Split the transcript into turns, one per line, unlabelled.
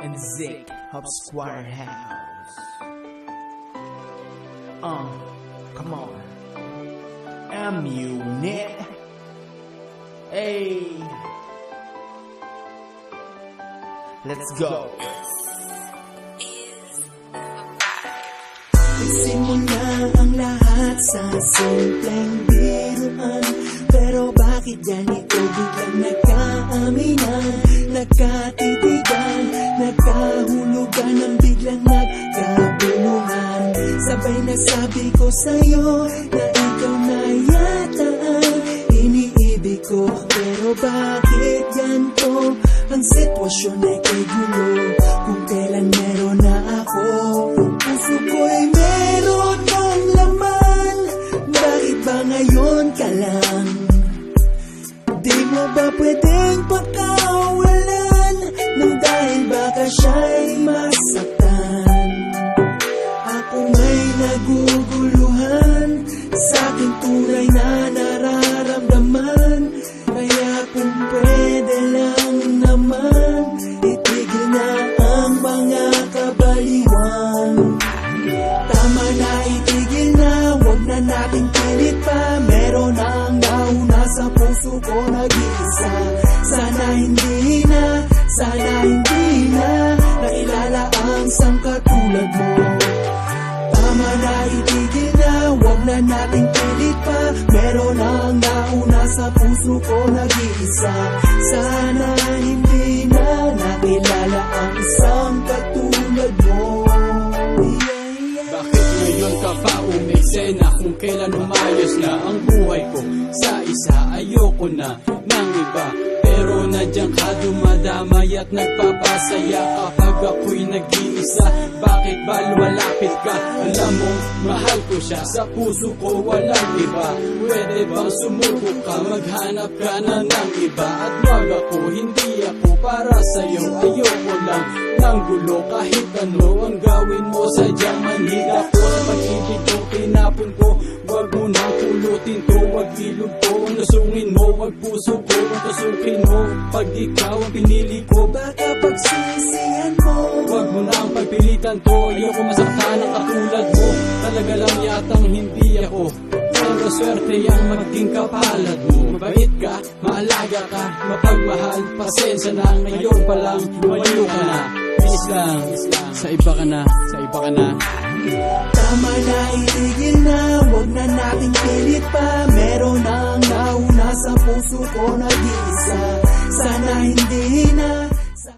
and Zik of Square House. Come on. M-Unit. Hey. Let's go.
Nagsimula ang lahat sa simpleng biruan, pero bakit ganito biglang nagkaaminan, nagkatitigan, nagkahulugan, ang biglang nagkabuluhan. Sabay nasabi ko sa'yo na ikaw na yata ang iniibig ko, pero bakit ganito ang sitwasyon ay kay gulo? Kung kailan meron na ako, puso ko'y meron ng laman, bakit ba ngayon ka lang? Di mo ba pwedeng pakawalan nang dahil baka siya'y masaktan? Ako may naguguluhan sa aking tunay na nararamdaman, kaya kung pwede lang naman, itigil na ang mga kabaliwan. Tama na, itigil na, wag na nating pilit pa. Meron ang nauna sa puso ko nag-iisa. Sana hindi na nailala ang sangkatulad mo. Tama na, itigil na, wag na nating pilit pa. Meron ang nauna sa puso ko nag-iisa. Sana hindi na nakilala ang isang katulad mo.
Bakit ngayon ka pa umeksena kung kailan umayos na ang buhay ko? Sa isa ayoko na ng iba, pero nandiyan ka dumadamay at nagpapasaya kapag ako'y nag-iisa. Bakit ba lumalapit ka? Alam mo, mahal ko siya, sa puso ko walang iba. Pwede bang sumuko ka, maghanap ka na ng iba? At wag ako, hindi ako para sa'yo. Ayoko lang ng gulo, kahit ano ang gawin mo. Sadyang manhid ako sa pag-ibig ko, tinapon ko. Wag mo nang pulutin to, wag ilog ko. Ang lusungin mo, wag puso ko, ang tusukin mo. Pag ikaw ang pinili ko,
Baka pagsisihan mo,
wag mo nang pagpilitan to. Ayoko masaktan ang katulad mo. Talaga lang yatang hindi ako, pero swerte ang maging kapalad mo. Mabait ka, maalaga ka, mapagmahal. Pasensya na, ngayon pa lang malayo ka na. Please lang, sa iba ka na, sa iba ka na.
tama na, itigil na, wag na nating pilit pa. Meron ang nauna sa puso ko nag-iisa. Sana hindi na